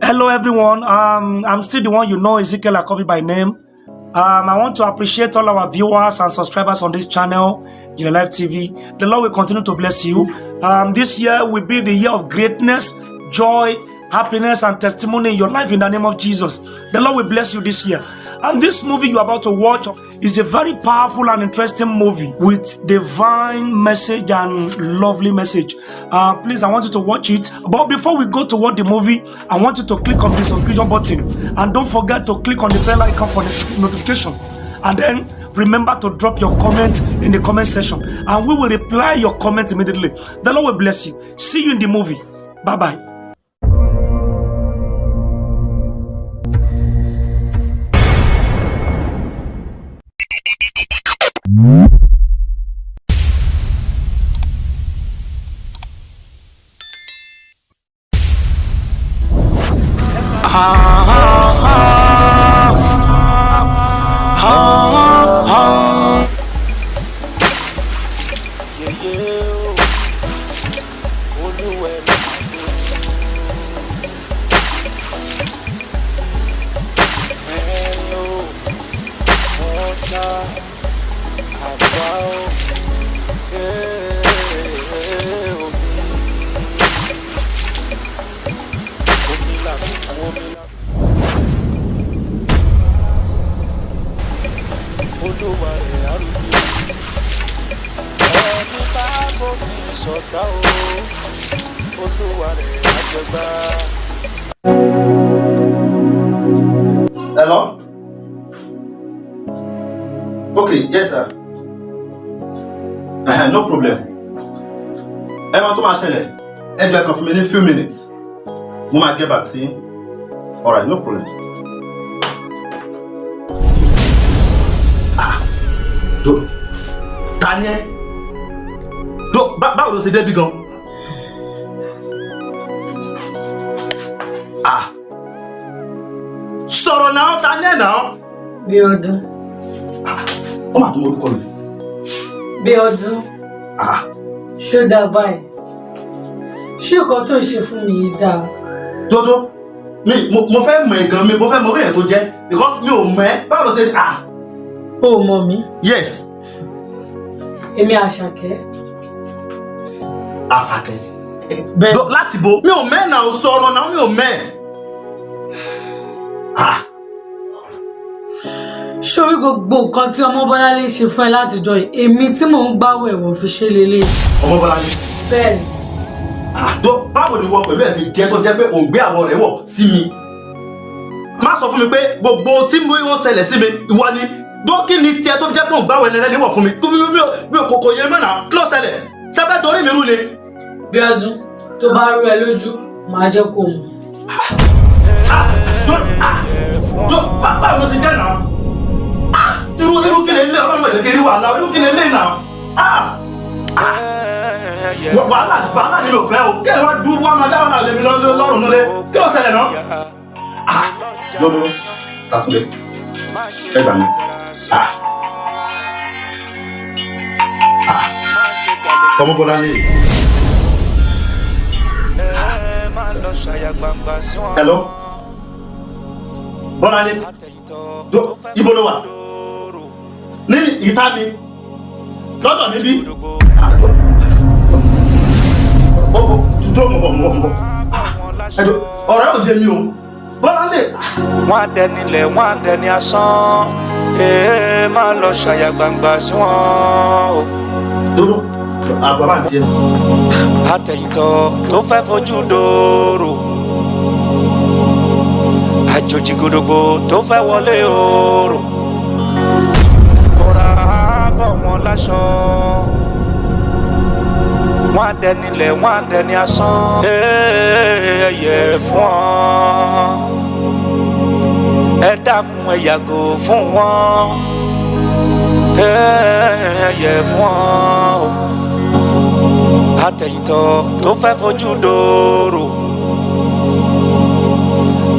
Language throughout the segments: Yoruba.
Hello, everyone. I'm still the one you know, Ezekiel Akobi by name. I want to appreciate all our viewers and subscribers on this channel, IJINLE Life TV. The Lord will continue to bless you. This year will be the year of greatness, joy, happiness, and testimony in your life in the name of Jesus. The Lord will bless you this year. And this movie you're about to watch is a very powerful and interesting movie with divine message and lovely message. Please, I want you to watch it. But before we go to watch the movie, I want you to click on the subscription button. And don't forget to click on the bell icon for the notification. And then remember to drop your comment in the comment section. And we will reply your comment immediately. The Lord will bless you. See you in the movie. Bye-bye. Hello? Okay, yes sir. No problem. I want to marshal. I will come in a few minutes. We might get back to you. Alright, no problem. Daniel. Báwo ló ṣe débi gan? Sọ̀rọ̀ náà, Daniel náà. Bíọ́dún. Ó mà tó mọ orúkọ mi. Bíọ́dún. Ṣé dáa báyìí? Ṣé nǹkan tó ń ṣe fún mi yìí dáa? Dodo, mo fẹ́ mọ̀ ẹ̀gàn mi, mo fẹ́ mọ̀ orí ẹ̀ tó jẹ́ because mi ò mọ̀ ẹ́. Báwo ló ṣe O ò mọ̀ mí? Yes. Èmi Àṣàkẹ́. Àṣàkẹ́. Bẹ́ẹ̀. Láti bo, mi ò mẹ́ náà sọ̀rọ̀ náà, mi ò mẹ́. Ṣorí gbogbo nǹkan tí Ọmọbọ́láńlé ń ṣe fún ẹ látijọ́ yìí, èmi tí mò ń gbáwọ̀ ẹ̀wọ̀n fi ṣe lélẹ̀. Ọmọbọ́láńlé. Bẹ́ẹ̀ni. Báwo ni wọ́n pẹ̀lú ẹ̀sìn jẹ́ tó jẹ́ pé òun gbé àwọn rẹ̀ wọ̀ sí mi? Má sọ fún mi pé gbogbo tí wọ́n ṣẹlẹ̀ sí mi, ìwọ ni. Dókì ni tiẹ̀ tó jẹ́ pé òun gbáwọ̀ ẹ̀lẹ́lẹ́ wọ̀ fún mi. Mi ò kòkò yẹn mọ́nà kí ló ṣẹlẹ̀? Sẹ́fẹ́ torí mi rú ni. Bíọ́dún, tó bá rú ẹ lójú, màá jẹ́ kó mọ̀. Báwo ló ṣe jẹ́ náà? Irú kí ni ilé ọlọ́run ẹ̀jẹ̀ kiri wà láwọn irú kí ni ilé náà? Wàhálà ni mi ò fẹ́ o. Kí ni wọ́n dúró wá máa dáwọn náà lé mi lọ́rùn nílé? Kí ló ṣẹlẹ̀ náà? Lọ́dún Kàtúndé, ẹ gbà mí. Ọmọbọ́láńlé. Hello? Bọ́láńlé. Ibo ló wà? Ní ìta mi. Lọ́dọ̀ mi bí. Dúró mọ̀. Ọ̀rẹ́ ò yé mi o. Bọ́láńlé. Wọ́n á dẹnilẹ̀, wọ́n á dẹni asán. Máa lọ ṣàyà gbangba sí wọn. Dúró. Àgbàbá àti ẹ. Àtẹ̀yìntọ̀ tó fẹ́ fojú dòrò. Àjòjì gòdògbò tó fẹ́ wọlé òrò. Bọ́ra bọ̀ wọn láṣọ. Wọ́n á dẹnilẹ̀, wọ́n á dẹni asán. Ẹyẹ fún wọn. Ẹ dákun ẹ yàgò fún wọn. Ẹyẹ fún wọn. Àtẹ̀yìntọ̀ tó fẹ́ fojú dòrò.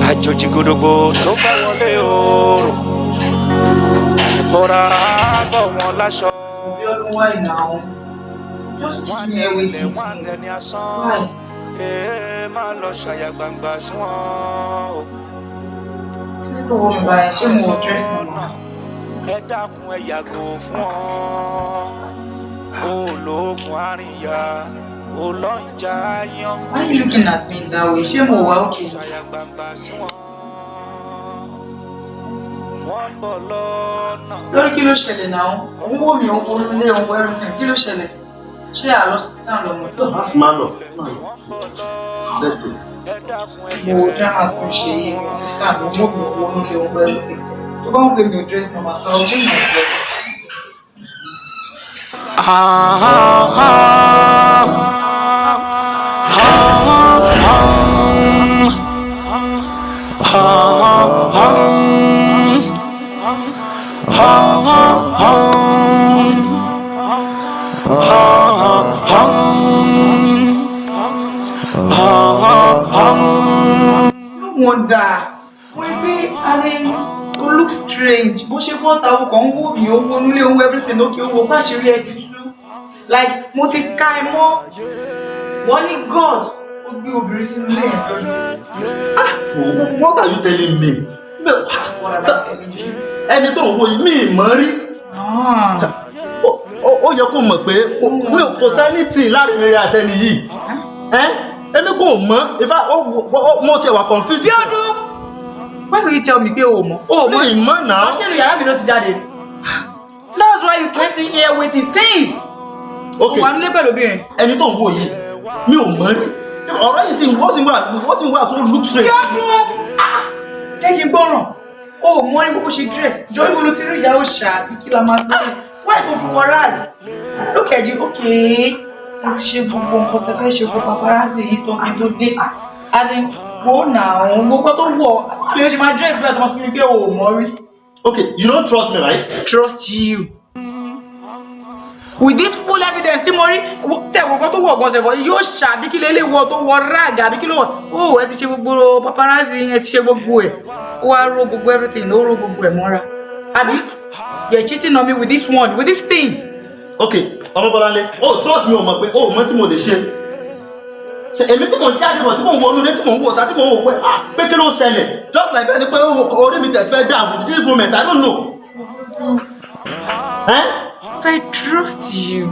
Àjòjì gòdògbò tó fẹ́ wọlé òrò. Bọ́ra bọ̀ wọn láṣọ. Why now? Just teach me everything. Why? má lọ ṣàyà gbangba sí wọn. tó wọ́n mi báyìí ṣé mo dress mi wá. ẹ dákun ẹ yàgò fún wọn. ológun àríyá olóńjà yan. Why are you looking at me that way? Ṣé mo wà okay? ṣàyà gbangba sí wọn. wọ́n bọ̀ lọ́nà. Lórí kí ló ṣẹlẹ̀ náà? Òun wò mí òun lé òun everything. Kí ló ṣẹlẹ̀? Ṣé àlọ́ sítáà lọ́mọ? Asmano. Let's go. Mo drama tó ṣe yìí ní sítáà ló mọ̀ mí òun lé òun everything. Tó bá ń gbé mi ò dress normal sọ ọdún ìmọ̀ ìjọ. Wonder, wọ́n rí pé as in ó look strange bó ṣe kọ́ ta ọkọ̀ ń wò mí ó wọnú lé owó everything lókè owó bá ṣe rí ẹ ti tú like mo ti ká ẹ mọ́ wọ́n ní God ó gbé obìnrin sínú ilé ẹ̀ lọ́dún. What are you telling me? Ẹni tó ń wo yìí mi mọ̀ rí. Ó yẹ kó mọ̀ pé kò sẹ́nìtì láàrin mi àtẹni yìí. Èmi kò mọ̀ ifá mo ti wà confused. Bí ọdún why will you tell me pé o mọ̀? O mọ̀ mi mọ̀ náà. wọ́n ṣe lu yàrá mi ló ti jáde. That's why you kept me here waiting since. Okay. Wà nílé pẹ̀lú obìnrin. Ẹni tó ń wo yìí mi ò mọ̀ rí. Ọ̀rọ̀ yìí sì wọ́n sì wà so look straight. Bí ọdún jẹ́ kí n gbọ́ràn. O mọ̀ ní kókó ṣe dress. Jọ ìwé ló ti rí ìyá òòṣà bí kí la máa gbé. Why tó fi wọ ráàlì? Look at you, okay. Ẹ ti ṣe gbogbo nǹkan tẹ fẹ́ ṣe fún paparazzi yìí tó kí n tó dé. As in, wo náà òun gbogbo tó wọ̀ lè ṣe máa dress bí àtọ́mọ́ fún mi pé o ò mọ̀ rí. Okay, you don't trust me, right? Trust you. With this full evidence tí mo rí tẹ̀ wọ́n tó wọ̀ gan-an ṣẹ̀fọ̀ yóò ṣàbí kí lélẹ̀ wọ tó wọ ráàgì àbí kí ló wọ̀. Ó ẹ ti ṣe gbogbo paparazzi ẹ ti ṣe gbogbo ẹ̀. Ó wá ró gbogbo everything ó ró gbogbo ẹ̀ mọ́ra. Àbí you're cheating on me with this one, with this thing. Okay, Ọmọbọ́láńlé, trust me o mọ̀ pé o mọ̀ tí mo lè ṣe. Ṣé èmi tí mo jáde bọ̀ tí mo wọnú ilé tí mo wọ̀ ta tí mo wọ̀ pé kí ló ṣẹlẹ̀? Just like bẹ́ẹ̀ ni pé orí mi tẹ̀ fẹ́ down with this moment, I don't know. If I trust you,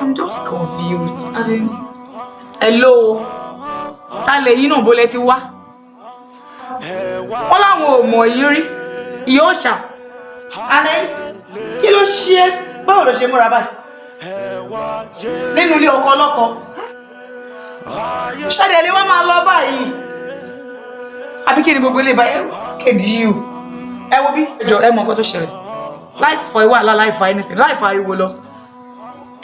I'm just confused. As in, hello, ta lè yín náà bó lẹ ti wá? Wọ́n láwọn ò mọ̀ yìí rí, ìyá òòṣà. Àná kí ló ṣe é? Báwo ló ṣe múra báyìí? Nínú ilé ọkọ ọlọ́kọ. Ṣáde lè wá máa lọ báyìí. Àbí kí ni gbogbo ilé báyìí? Kéde yìí o. Ẹ wo bí? Ẹjọ ẹ mọ nǹkan tó ṣẹlẹ̀. Láìfọ ìwà àlá láìfọ anything láìfọ ariwo lọ.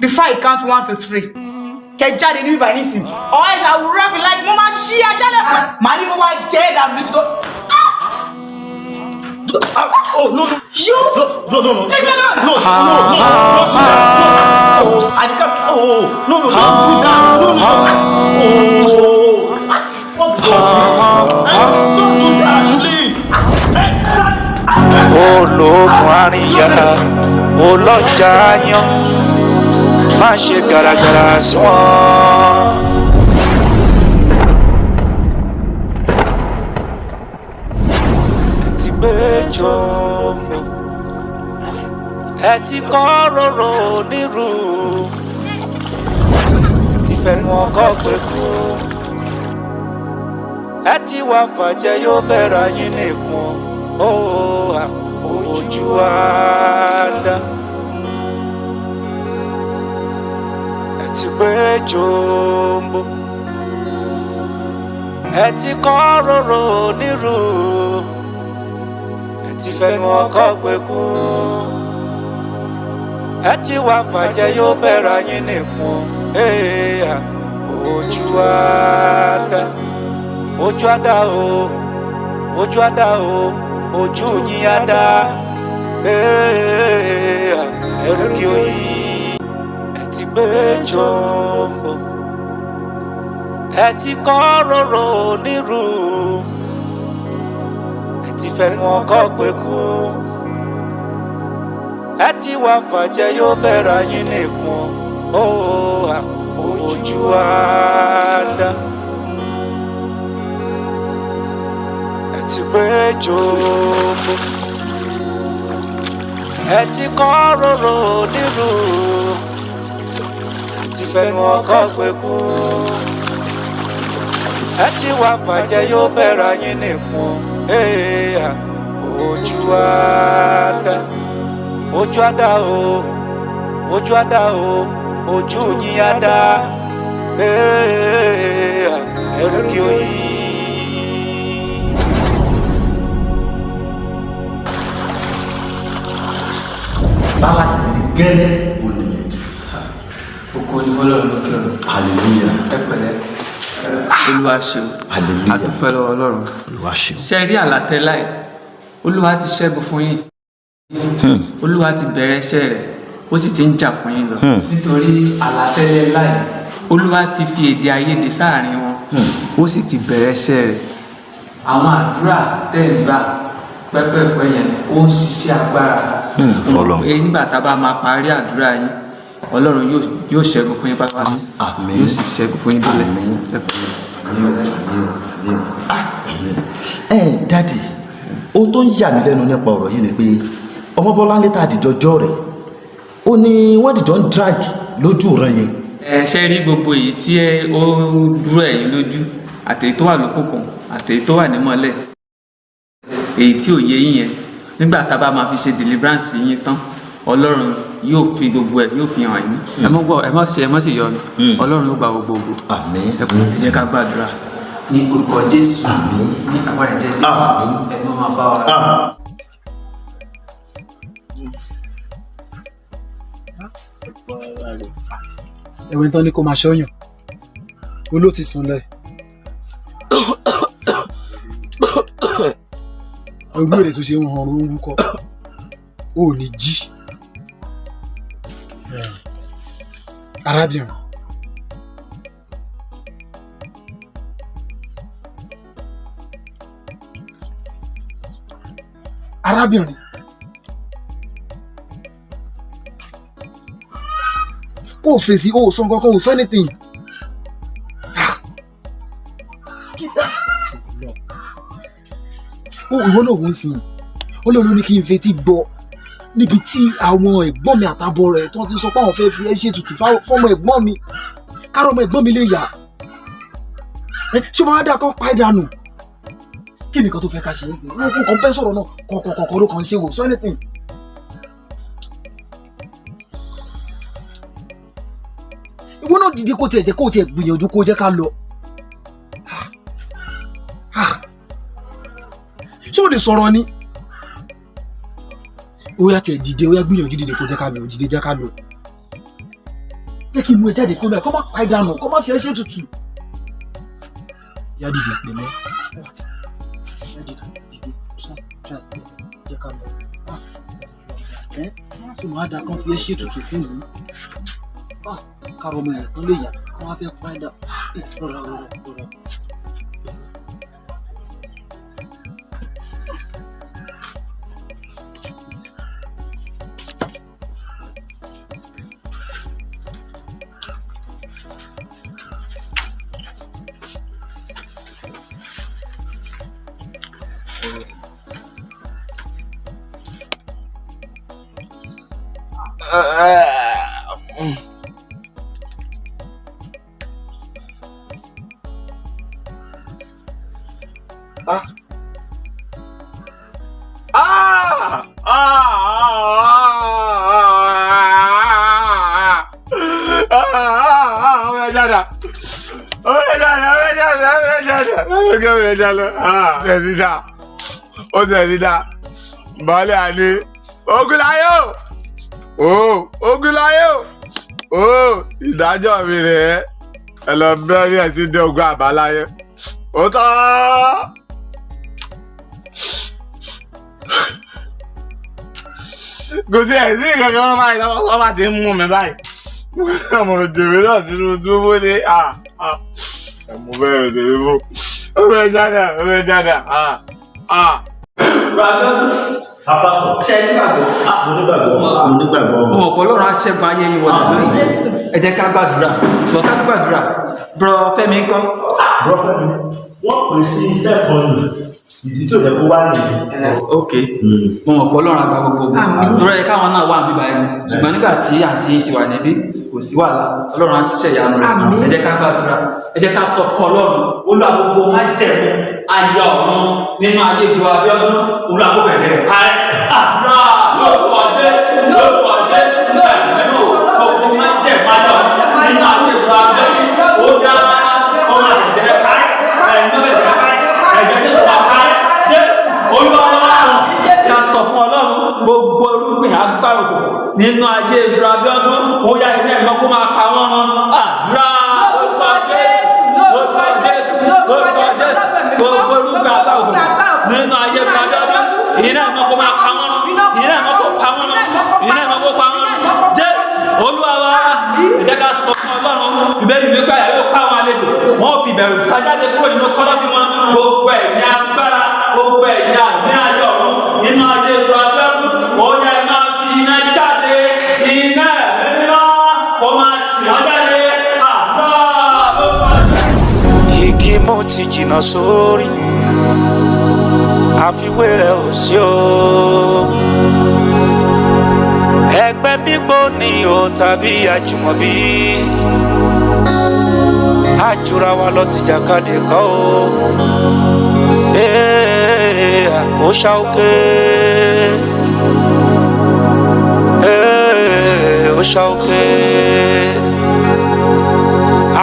Before I count 1 to 3. Kẹ jáde níbi báyìí nísìnyí. Or else I will rough it like mo máa ṣí ajálẹ̀ fún. Màá ní mo wá jẹ́ ẹ̀dá mi tó. Oh no! You! No! Leave me alone! No! I can't. No! Don't do that! No! What's wrong? Don't do that, please. ológun àríyá olóńjà yan má ṣe gàràgàrà sí wọn. ẹ ti kọ́ rorò nírú ti fẹnu ọkọ pé kú ẹ ti wá fàjẹ́ yóò bẹ̀rẹ̀ yín nìkan ojú àdá ẹ ti gbé jòǹbó ẹ ti kọ́ rorò nírú ti fẹnu ọkọ pé kú ẹ ti wá fàjẹ́ yóò bẹ̀rẹ̀ yín nìkan ojú àdá o ojú àdá o ojú yín àdá ẹrù kí oyin ẹ ti gbé jòǹbó ẹ ti kọ́ rorò nírú ti fẹnu ọkọ pé kú ẹ ti wá fàjẹ́ yóò bẹ̀rẹ̀ yín nìkan ojú àdá. Ẹ ti gbé jókòó, ẹ ti kọ́ rorò nírú, ẹ ti fẹnu ọkọ̀ gbé kú, ẹ ti wá fàjẹ́ yóò bẹ̀rẹ̀ yín nìkún. Ojú àdá, ojú àdá o, ojú àdá o, ojú yín àdá, ẹrù kí o yí. Báwa ti gẹ́lẹ́ ònìyàn. Oko ni Ọlọ́run lókè ọ̀run. Hallelujah. Ẹ pẹ̀lẹ́. Olúwa ṣeun. Hallelujah. A dúpẹ́ lọ́wọ́ Ọlọ́run. Olúwa ṣeun. Ṣé rí àlàtẹ́ láì? Olúwa ti ṣẹ́gun fún yín. Olúwa ti bẹ̀rẹ̀ iṣẹ́ rẹ̀, ó sì ti ń jà fún yín lọ. Nítorí àlàtẹ́ láì, Olúwa ti fi èdè àìyedè sáàrin wọn, ó sì ti bẹ̀rẹ̀ iṣẹ́ rẹ̀. Àwọn àdúrà tẹ́ ń gbà pẹ́pẹ́pẹ́ yẹn ó ń ṣiṣẹ́ agbára. Fọlọ́. Nígbà tá a bá máa parí àdúrà yín, Ọlọ́run yóò ṣẹ́gun fún yín pápá. Àmín. Yóò sì ṣẹ́gun fún yín délẹ̀. Àmín. Dádì, ohun tó ń yà mí lẹ́nu nípa ọ̀rọ̀ yìí ni pé ọmọ Bọ́láńlé tá a dìjọ jọ́ rẹ̀, ó ní wọ́n dìjọ ń drag lójú ìran yẹn. Ṣé rí gbogbo èyí tí ó dúró ẹ̀yin lójú, àtèyí tó wà lókùnkùn àtèyí tó wà nímọ́lẹ̀, èyí tí ò yé yín yẹn, nígbà tá a bá máa fi ṣe deliverance yín tán, Ọlọ́run yóò fi gbogbo ẹ̀ yóò fi hàn yín. Ẹ mọ́ sì yọ mi, Ọlọ́run yóò gba gbogbo. Àmín. Ẹ jẹ́ ká gbàdúrà ní orúkọ Jésù. Àmín. Ní agbára ẹ̀jẹ̀ Jésù. Ẹ máa bá wa. Ẹ̀wẹ̀ tán ni kò máa ṣọ́yàn, ó ló ti sùn lẹ̀. Orí rẹ̀ tó ṣe ń hàn ń wúkọ́, ó ní jí. Arábìnrin, arábìnrin, kò fèsì, ó sọ nǹkan kan, ó sọ anything. Ìwọ náà wọ́n sìn, Ọlọ́run ní kí n fetí gbọ́ níbi tí àwọn ẹ̀gbọ́n mi àtàbọ̀ rẹ̀ tí wọ́n ti sọ pé àwọn fẹ́ fi ẹ́ ṣe tutù fọ́mọ ẹ̀gbọ́n mi, kárọ̀ ọmọ ẹ̀gbọ́n mi lè yà. Ṣé máa dá kán pa ìdánù? Kí nìkan tó fẹ́ ká ṣe é sí? Wọ́n kàn bẹ́ sọ̀rọ̀ náà kọ̀ọ̀kọ̀ọ̀kọ̀ ló kàn ń ṣe wò, so anything. Ìwọ náà dìde kó tiẹ̀ jẹ́ kó tiẹ̀ gbìyànjú kó jẹ́ ká lọ. Ṣé o lè sọ̀rọ̀ ni? Ó yá tiẹ̀ dìde, ó yá gbìyànjú dìde kó jẹ́ ká lọ, dìde jẹ́ ká lọ. Jẹ́ kí n mú ẹ jáde kó lọ, kó má pa ìdánù, kó má fi ẹ́ ṣe tutù. Yá dìde pẹ̀lẹ́. Yá dìde, jẹ́ ká lọ. Ṣé màá da kán fi ẹ́ ṣe tutù fún mi? Kárọ̀ ọmọ ẹ̀ kan lè yà, kán wá fẹ́ pa ìdánù. Rọra. Baálé àní Ogunláyé o, ìdájọ́ mi rèé, ẹ lọ bẹ́rí ẹ̀ sí dé ogun àbáláyé, ó tọ́. Kò sí ẹ̀ sí ìkankan wọn báyìí lọ́wọ́ bá ti ń mú mi báyìí, ọmọ òjèmí náà sínú túbú ní ẹ̀mú bẹ́ẹ̀rẹ̀ tèmi mú, ó fẹ́ jáde. Apásọ̀. Ṣé ẹ nígbàgbọ́? Mo nígbàgbọ́. Mo mọ̀ pé Ọlọ́run á ṣẹ́gun ayé yín wọlé. Jésù. Ẹ jẹ́ ká gbàdúrà. bọ̀ ká tó gbàdúrà bro Fẹ́mi ńkọ́. Bro Fẹ́mi wọ́n pè sí iṣẹ́ kan nù ìdí tí ò yẹ kó wá nìyí. Ok mo mọ̀ pé Ọlọ́run àgbà gbogbo torí ẹ káwọn náà wà níbí báyìí ṣùgbọ́n nígbà tí àǹtí ti wà níbí kò sí wàhálà Ọlọ́run á ṣiṣẹ́ ìyanu rẹ̀ ẹ jẹ́ ká gbàdúrà ẹ jẹ́ ká sọ fún Ọlọ́run Olúwa gbogbo má jẹ̀mú ayé ọ̀run nínú ayé gbogbo Abíọ́dún Olúwa kò fẹ̀ jẹ́ parẹ́ àdúrà lórúkọ Jésù lórúkọ Jésù nínú gbogbo má jẹ̀mú ayé ọ̀run nínú ayé gbogbo Abíọ́dún ó yá ó má jẹ́ parẹ́ ẹ̀jẹ̀ Jésù wà parẹ́ Jésù Olúwa ká sọ fún Ọlọ́run gbogbo irúgbìn agbára òkùnkùn nínú ayé ìbúra Abíọ́dún ó yá ilé ẹ̀mọ́ kó máa pa wọ́n run àdúrà lórúkọ Jésù lórúkọ Jésù lórúkọ Jésù gbogbo irúgbìn agbára òkùnkùn nínú ayé ìbúra Abíọ́dún ilé ẹ̀mọ́ kó máa pa wọ́n run ilé ẹ̀mọ́ kó pa wọ́n run ilé ẹ̀mọ́ kó pa wọ́n run Jésù Olúwa wa ẹ jẹ́ ká sọ fún Ọlọ́run ìbéèrè mi gbà yóò pa àwọn àlejò wọn fi bẹ̀rù sájáde kúrò nínú kọ́lọ́fín wọn gbogbo ẹ̀mí agbára gbogbo ẹ̀mí àmì ayọ̀ ọ̀run nínú ayé ìbúra Abíọ́dún ó yá ẹ máa fi iná jáde iná ẹ̀mí mímọ́ kó máa tì wọ́n jáde àdúrà lórúkọ. Igi mo ti jìnnà sórí àfiwé rẹ̀ ò sí o ẹgbẹ́ gbígbó ni o tàbí àjùmọ̀bí àjùra wa lọ ti jàkadì kọ́ o ó ṣá òkè ó ṣá òkè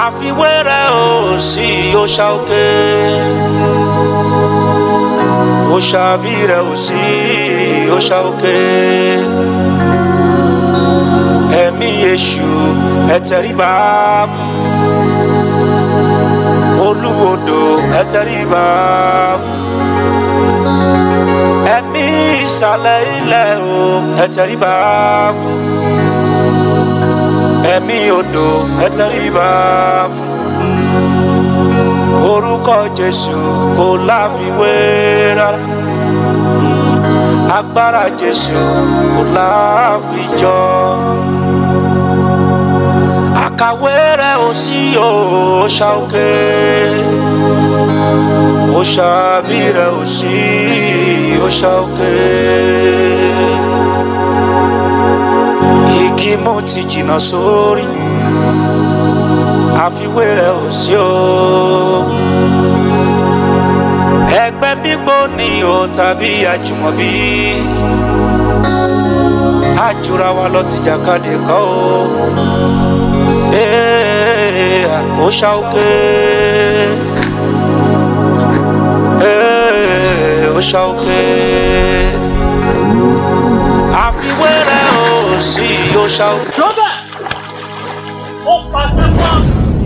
àfiwé rẹ̀ ò sí ó ṣá òkè ó ṣàbí rẹ̀ ò sí ó ṣá òkè ẹ̀mí èṣù ẹ tẹríba fún olúwodò ẹ tẹríba fún ẹ̀mí ìsàlẹ̀ ilẹ̀ o ẹ tẹríba fún ẹ̀mí odò ẹ tẹríba fún orúkọ Jésù kò láfiwé rárá agbára Jésù kò láfijọ àkàwé rẹ̀ ò sí o ó ṣá òkè ó ṣàbí rẹ̀ ò sí ó ṣá òkè igi mo ti jìnnà sórí àfiwé rẹ̀ ò sí o ẹgbẹ́ gbígbó ni o tàbí àjùmọ̀bí àjùra wa lọ ti jàkadì kọ́ o ó ṣá òkè ó ṣá òkè àfiwé rẹ̀ ò sí ó ṣá òkè. Robert ó pàṣẹ fún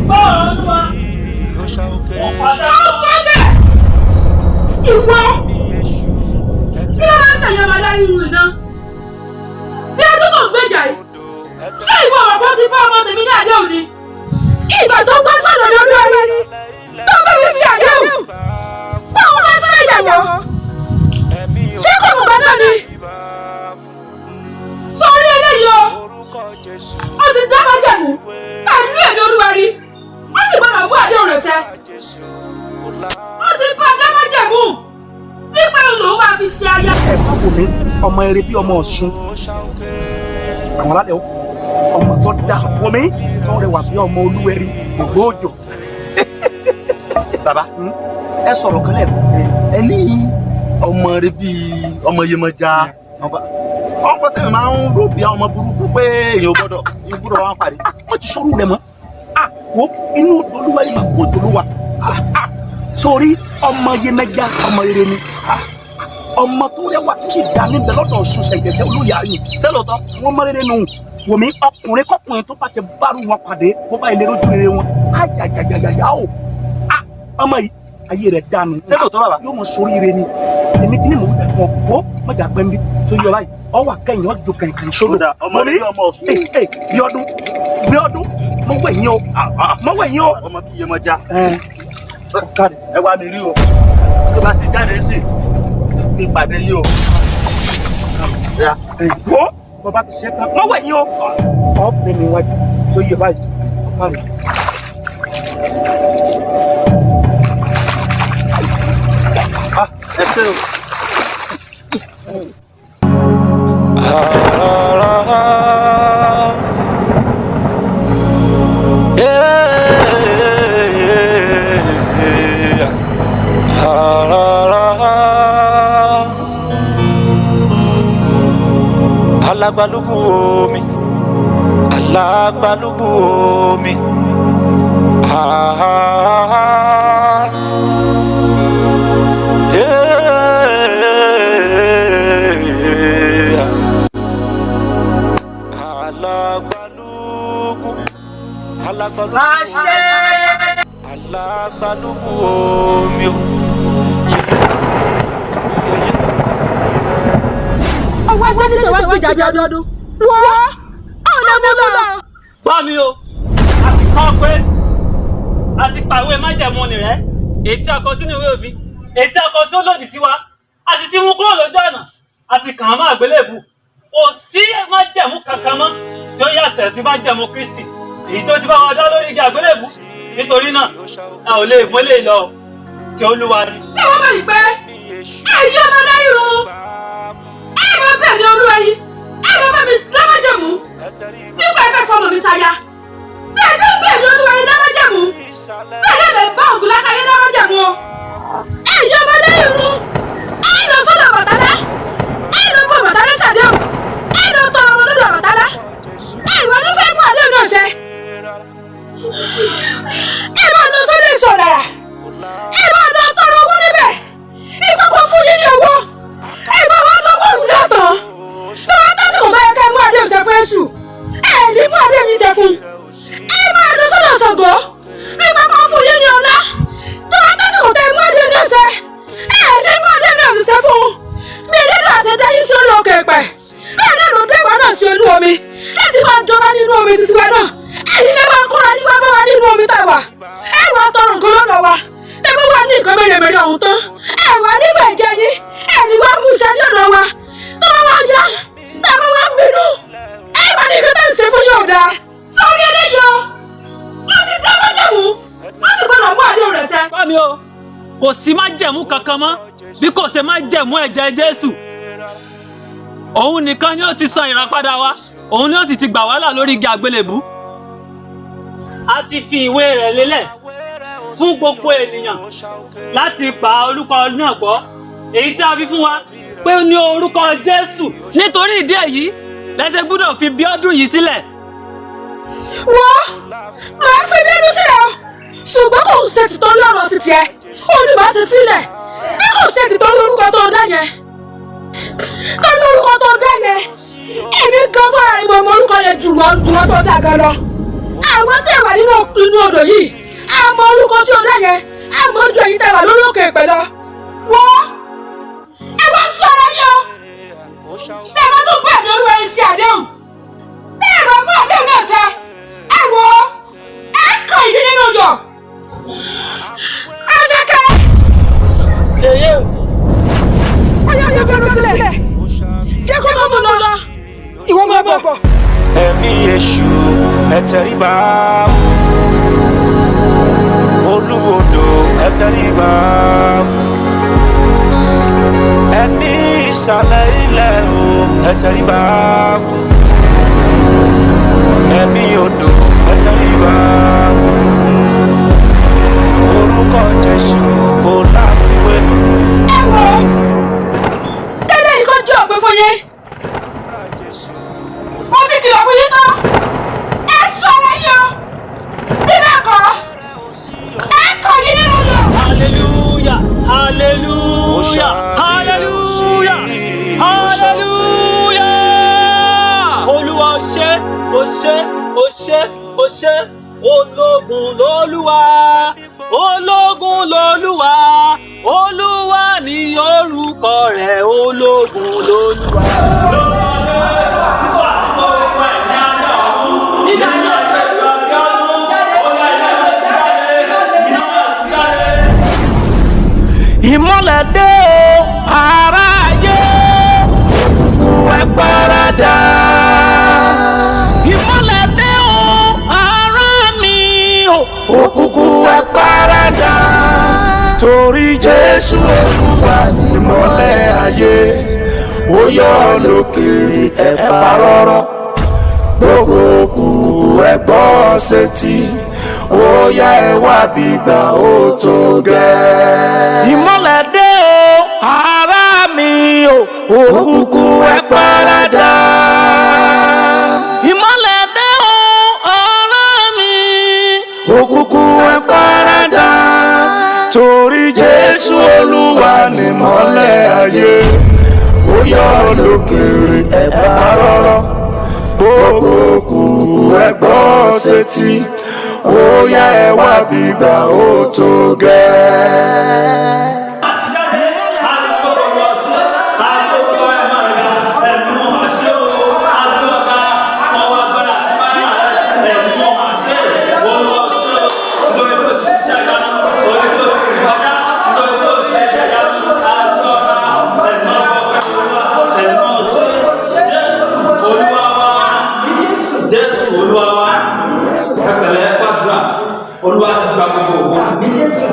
bọ́ọ̀lù wa ó pàṣẹ fún. Ìwọ kí ló máa ń ṣàyẹ̀wò aláìrú iná bí ọdún tó ń gbèjà yìí ṣé ìwọ ọ̀rọ̀ bó ti bá ọmọ tèmi ní àdé òní ìgbà tó gbọ́ sọ̀rọ̀ lórí ọ̀rẹ́ tó bá mi ṣe àdéhùn báwo ṣe ṣe ìyàwó ṣé kò mọ̀ bá náà ni sórí eléyìí o ti dá májẹ̀mú pẹ̀lú èdè Olúwa rí ó sì gbọ́dọ̀ bú àdéhùn rẹ̀ ṣẹ ó ti bá dá májẹ̀mú nípa olùwà máa fi ṣe ayé. ẹ̀fọ́ wò mí ọmọ eré bí ọmọ Ọ̀ṣun àwọn alálẹ̀ ọmọ tó dá wò mí tó rẹwà bí ọmọ Olúwẹ̀rí ògbóòjò. bàbá ẹ sọ̀rọ̀ kan lẹ́ẹ̀kan ẹ ní ọmọ rẹ bíi ọmọ Yemọja ọkọ tẹ̀mí máa ń rò bí ọmọ burúkú pé èèyàn gbọ́dọ̀ wá pàdé wọ́n ti sọ̀rọ̀ rẹ̀ mọ́ wo inú Olúwẹ̀rí máa kó tó ló wà sórí ọmọ Yemọja ọmọ rere ni ọmọ tó rẹwà tó sì dá níbẹ̀ lọ́dọ̀ Ọ̀ṣun ṣẹ̀gẹ̀ṣẹ̀ olóyè ayé sẹ́lọ̀tọ́ wọ́n mọ rere nù wòmí ọkùnrin kọkùnrin tó bá ti bárù wọn pàdé bó bá ilé lójú rere wọn ájàjàjàjà o ọmọ yìí ayé rẹ̀ dànù sẹ́lọ̀tọ́ bàbá yóò mọ sórí ire ni èmi ní mò ń bẹ̀ fún ọ mọ̀jà pẹ́ńbí tó yọ báyìí ọwọ́ akẹ́yìn ọjọ́ kẹ̀kẹ́ sódò ọmọ rẹ ọmọ Ọ̀ṣun bí ọdún mọ̀wé yín o ọmọ bíi Yemọja ọ̀kadì ẹ wá mi rí o tó bá ti jáde sí ìpàdé yìí o. wo bàbá ti ṣe tán mọ̀wé yín o ọ̀ bẹ̀rẹ̀ níwájú tó yẹ báyìí ọ̀kadì. Alagbalugu omi, alagbalugu omi, alagbalugu omi. Ọwọ́ ẹgbẹ́ ní sọ̀rọ̀ gbèjà bí ọdún. Wọ́ ọ̀nà múlò. Bá mi o, a ti kọ́ pé a ti pàwé májẹ̀mú ni rẹ̀, èyí tí a kọ sínú ìwé òfin, èyí tí a kọ tí ó lòdì sí wa, a sì ti mú kúrò lójú ọ̀nà, a ti kàn án mọ́ àgbélébù. Kò sí májẹ̀mú kankan mọ́ tí ó yàtọ̀ sí májẹ̀mú Kristi, èyí tó ti bá wa dá lórí igi àgbélébù. Nítorí náà, a ò lè mú eléyìí lọ tí Olúwa ni. Ṣé wọ́n mọ̀ pé ẹ̀yin ọmọ lẹ́yìn o? Ẹ máa bẹ̀ mí Olúwa yìí, ẹ máa bẹ̀ mí lámájẹ̀mú. Nígbà ẹ fẹ́ fọmọ mi sáyà, bí ẹ ṣe ń bẹ̀ mí Olúwa yìí lámájẹ̀mú, bẹ́ẹ̀ lè bá ògùn lákàyé lámájẹ̀mú o. Ẹ̀yin ọmọ lẹ́yìn o, ẹ lọ sọ́dọ̀ Ọbàtálá, ẹ lọ bọ̀ Ọbàtálá ṣàdéhùn, ẹ lọ tọrọ ọmọ lọ́dọ̀ Ọbàtálá, ẹ wọ́n ló fẹ́ mú àdéhùn náà ṣẹ. Ẹ máa lọ sọ́dọ̀ ìṣọ̀dàrà, ẹ máa lọ tọrọ owó níbẹ̀, ìgbà kan fún yín ní owó, ẹ máa wá lọ́wọ́ òun náà tán. Tọ́wọ́ tásìkò bá yẹ ká mú àdéhùn ṣẹ fún Èṣù, ẹ ní mú àdéhùn yín ṣẹ fún. Ẹ máa lọ sọ́dọ̀ Ṣàngó, ìgbà kan fún yín ní ọlá. Tọ́wọ́ tásìkò tẹ mú àdéhùn náà ṣẹ, ẹ ní mú àdéhùn náà ṣẹ fún. Mi nílò àṣẹjá yín sí olóòkè ẹ̀pẹ̀, bẹ́ẹ̀ náà ló dé ìwà náà sí inú omi, láti máa jọba nínú omi títí wa náà. Ẹ̀yin lè máa kóra yín wá bá wa nínú omi tá a wà. Ẹ wá tọrọ nǹkan lọ́dọ̀ wa. Tẹ́bí wá ní nǹkan mẹ́rẹ̀mẹ́rẹ̀ ọ̀hún tán. Ẹ wá nígbà ìjẹ yín. Ẹ ní wá mú iṣẹ́ ní ọ̀dọ̀ wa. Tó bá wá yá, tẹ́bí wá ń bínú. Ẹ wá ní nǹkan tó ń ṣe fún yóò dáa. Sọ́rí eléyìí o. Wọ́n ti dá májẹ̀mú. Wọ́n sì gbọ́dọ̀ mú àdéhùn rẹ̀ ṣẹ. Bá mi o, kò sí májẹ̀mú kankan mọ́ bí kò ṣe májẹ̀mú ẹ̀jẹ̀ Jésù. Òun nìkan ni ó ti san ìràpadà wa. Òun ni ó sì ti gbà wá là lórí igi àgbélébù. A ti fi ìwé rẹ̀ lélẹ̀ fún gbogbo ènìyàn láti gba orúkọ náà gbọ́, èyí tí a fi fún wa pé ó ní orúkọ Jésù. Nítorí ìdí èyí lẹ́sẹ̀ gbọ́dọ̀ fi Bíọ́dún yìí sílẹ̀. Wọ́n máa fi bínú sílẹ̀ o, ṣùgbọ́n kò ń ṣe tìtọ́ lọ́rọ̀ títí ẹ. Olùbá ṣe sílẹ̀ bí kò ṣe tìtọ́ lórúkọ tó dá yẹn. Tó lórúkọ tó dá yẹn, èmi gan fún àrìmọ̀ ọmọ orúkọ yẹn jù wọ́n tó dá gan lọ. Àwọn tẹ̀ wà nínú odò yìí, àmọ́ orúkọ tí ó dá yẹn, àmọ́ ojú ẹ̀yin tẹ̀ wà lórí òkè ìpẹ́ lọ. Wọ́n ẹ wá sọ̀rọ̀ yín o. Tẹ̀ bá tún bẹ̀rẹ̀ olúwa ẹ̀ ṣe àdéhùn. Bẹ́ẹ̀ bá mú àdéhùn náà ṣẹ, ẹ wọ ẹ kàn yín nínú yọ̀. Ẹ ṣe kẹ́. Yèyé o. Ó yá ṣe fẹ́ràn sílẹ̀. Jẹ́ kó máa mú lọ. Ìwọ máa bọ̀. Ẹ̀mí èṣù ẹ tẹríba fún, olúodò ẹ tẹríba fún, ẹ̀mí ìsàlẹ̀ ilẹ̀ o ẹ tẹríba fún, ẹ̀mí odò ẹ tẹríba fún, orúkọ Jésù kò láfiwé. Ẹ wọ tẹ́lẹ̀ nǹkan jọ ọ̀gbẹ́ fún yín. Mo ti kìlọ̀ fún yín tán. Ẹ sọ̀rọ̀ yín o. Bí bẹ́ẹ̀ kọ́, ẹ kọ̀ yín nínú lọ. Hallelujah, hallelujah, hallelujah, hallelujah. Olúwa ó ṣé, ó ṣé, ó ṣé, ó ṣé. Ológun lolúwa, ológun lolúwa, Olúwa ni orúkọ rẹ̀, ológun lolúwa. Ìmọ́lẹ̀ dé o aráyé, ẹ paradà. Ìmọ́lẹ̀ dé o ará mi o, òkùnkùn torí Jésù Olúwa ni ìmọ́lẹ̀ ayé. Ó yọ lókèrè ẹ̀pà rọ́rọ́, gbogbo òkùnkùn ẹ gbọ́ sétí. Ó yá ẹ wá gbígbà ó tó gẹ́. Ìmọ́lẹ̀ dé o ará mi o, òkùnkùn ẹ paradà. Ìmọ́lẹ̀ dé o ará mi, òkùnkùn ẹ paradà. Torí Jésù Olúwa ni ìmọ́lẹ̀ ayé. Ó yọ lókèrè ẹ̀pà rọ́rọ́, gbogbo òkùnkùn ẹ gbọ́ sétí. Ó yá ẹ wá gbígbà ó tó gẹ́. Olúwa ti gba gbogbo òwò,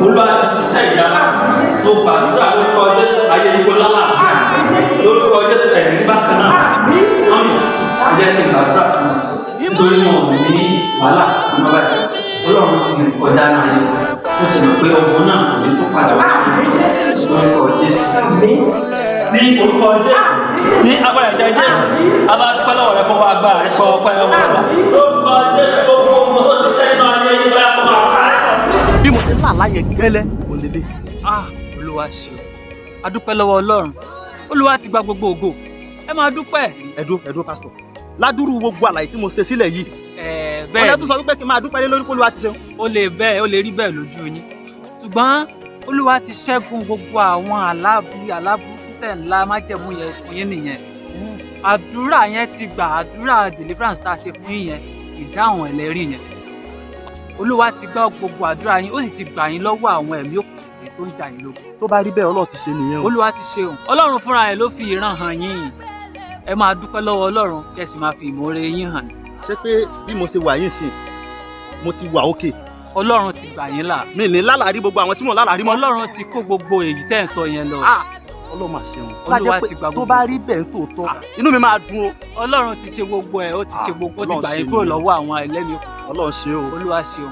Olúwa ti ṣiṣẹ́ ìyára, tó gbàdúrà lórúkọ Jésù ayé ìgò lálàáfíà, lórúkọ Jésù ẹ̀rí ní bákan náà. Mọ́mí, jẹ́ kí n gbàdúrà fún wọn. Nítorí wọn ò ní wàhálà fún ọba yìí. Ọlọ́run ti rìn kọjá náà yẹn. Ó sì mọ̀ pé ọgbọ́n náà kò ní tó padà wá lórúkọ Jésù. Ní orúkọ Jésù, ní agbára ìjà Jésù, a bá dúpẹ́ lọ́wọ́ rẹ fún wa agbára rẹ fún ọpẹ́ ọmọ rẹ. Lórúkọ Jésù gbogbo ọmọ tó ti ṣẹ́ inú ayé yìí bá kọ́ máa parí. Bí mo ṣe lálàá yẹn gẹ́lẹ́ kò lè lè. Olúwa ṣe o. A dúpẹ́ lọ́wọ́ Ọlọ́run. Olúwa ti gba gbogbo ògo. Ẹ máa dúpẹ́. Ẹ̀dùn pásítọ̀. Ládùúrú gbogbo àlàyé tí mo ṣe sílẹ̀ yìí. Bẹ́ẹ̀ ni. Ọlọ́dún sọ wípé kí n máa dúpẹ́ lé lórí pé Olúwa ti ṣeun. Ó lè rí bẹ́ẹ̀ lójú yín. Ṣùgbọ́n Olúwa ti ṣẹ́gun gbogbo àwọn aláburúkú tẹ̀ ńlá májẹ̀mú yẹn fún yín nìyẹn. Àdúrà yẹn ti gbà, àdúrà deliverance tá a ṣe fún yín yẹn, ìdáhùn ẹlẹ́rìí yẹn. Olúwa ti gbọ́ gbogbo àdúrà yín, ó sì ti gbà yín lọ́wọ́ àwọn ẹ̀mí òkùnkùn tó ń jà yín lógun. Tó bá rí bẹ́ẹ̀ Ọlọ́run ti ṣe nìyẹn o. Olúwa ti ṣe o. Ọlọ́run fúnra ẹ̀ ló fi ìran hàn yín. Ẹ máa dúpẹ́ lọ́wọ́ Ọlọ́run kí ẹ sì máa fi ìmoore yín hàn. Ṣé pé bí mo ṣe wà yín sìn, mo ti wà ókè? Ọlọ́run ti gbà yín là. Mi ní lálàrí gbogbo àwọn tí mò ń lálàrí mọ́. Ọlọ́run ti kó gbogbo èyí tẹ́ ń sọ yẹn lọ. Ọlọ́run máa ṣeun. Olúwa ti gba gbogbo. Tó bá rí bẹ́ẹ̀ tó tọ́, inú mi máa dùn o. Ọlọ́run ti ṣe gbogbo ẹ̀, ó ti ṣe gbogbo, ó ti gbà yín kúrò lọ́wọ́ àwọn ẹlẹ́mìí òkùnkùn. Ọlọ́run ṣe o. Olúwa ṣeun.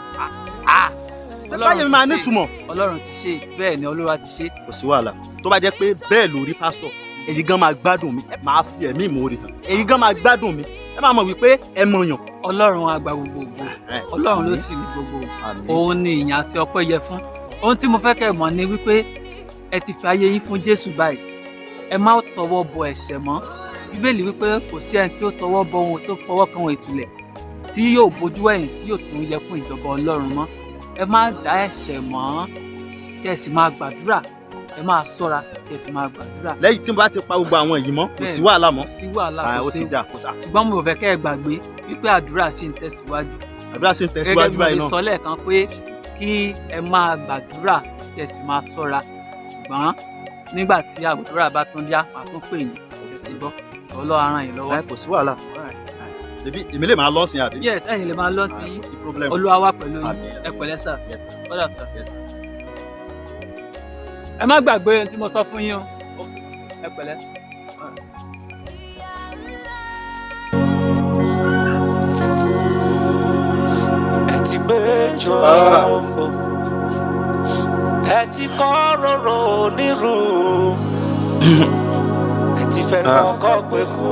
Báyọ̀ mi máa nítumọ̀. Ọlọ́run ti ṣe, bẹ́ẹ̀ ni Olúwa ti ṣe. Kò sí wàhálà. Tó bá jẹ́ pé bẹ́ẹ̀ lórí pásítọ̀, èyí gan máa gbádùn mi, máa fi ẹ̀mí ìmoore hàn. Èyí gan máa gbádùn mi. Ẹ máa mọ̀ wípé ẹ mọ̀yàn. Ọlọ́run á gba gbogbo ògo. Ọlọ́run ló sì ní gbogbo ògo. Òun ni ìyìn àti ọpẹ́ yẹ fún. Ohun tí mo fẹ́ kẹ́ ẹ mọ̀ ni wípé ẹ ti fi ayé yín fún Jésù báyìí. Ẹ má tọwọ́ bọ ẹ̀ṣẹ̀ mọ́. Bíbélì wípé kò sí ẹni tí ó tọwọ́ bọ ohun tó fọwọ́ kan ìtúlẹ̀ tí yóò bójú ẹ̀yìn tí yóò tún yẹ fún ìjọba Ọlọ́run mọ́. Ẹ má dá ẹ̀ṣẹ̀ mọ́. Kẹ́ ẹ sì máa gbàdúrà. Ẹ máa ṣọ́ra, kẹ́ ẹ sì máa gbàdúrà. Lẹ́yìn tí mo bá ti pa gbogbo àwọn èyí mọ́, kò sí wàhálà mọ́. Kò sí wàhálà, kò sí. Ó ti dà, kò sá. Ṣùgbọ́n mo fẹ́ kẹ́ ẹ gbàgbé wípé àdúrà ṣì ń tẹ̀síwájú. Àdúrà ṣì ń tẹ̀síwájú báyìí náà. Gẹ́gẹ́ bí mo sọ lẹ́ẹ̀kan pé kí ẹ máa gbàdúrà, kẹ́ ẹ sì máa ṣọ́ra. Ṣùgbọ́n nígbà tí àdúrà bá tún yá, màá tún pè yín. Ẹ ti gbọ́. Ọlọ́run á ràn yín lọ́wọ́. Kò sí wàhálà. Èmi lè máa lọ sí àbí? Yes, ẹ̀yin lè máa lọ tí problem. Olúwa wà pẹ̀lú yín. Ẹ pẹ̀lẹ́ sà. Bọ́dà sà. Ẹ má gbàgbé ohun tí mo sọ fún yín o. Ẹ pẹ̀lẹ́. Ẹ ti gbé jọ̀ǹbọ̀, ẹ ti kọ́ rọ̀rọ̀ onírú, ẹ ti fẹnu ọkọ̀ pé kú,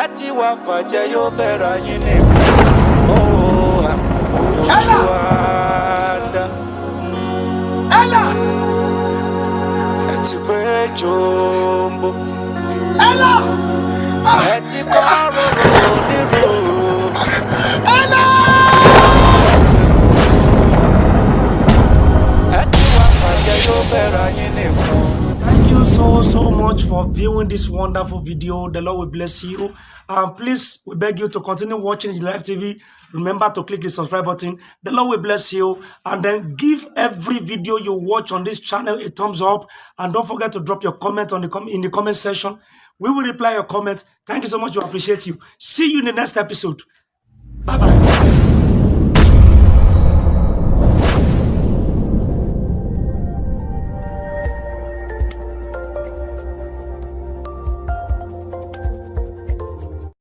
ẹ ti wá fàjẹ́ yóò bẹ̀rẹ̀ yín ní ojú àdá. Ẹ ti gbé jọ̀ǹbọ̀, ẹ ti kọ́ rọ̀rọ̀ onírú. Thank you so much for viewing this wonderful video. The Lord will bless you. Please, we beg you to continue watching IJINLE Life TV. Remember to click the subscribe button. The Lord will bless you. And then give every video you watch on this channel a thumbs up. And don't forget to drop your comment in the comment section. We will reply your comment. Thank you so much. We appreciate you. See you in the next episode. Bye-bye.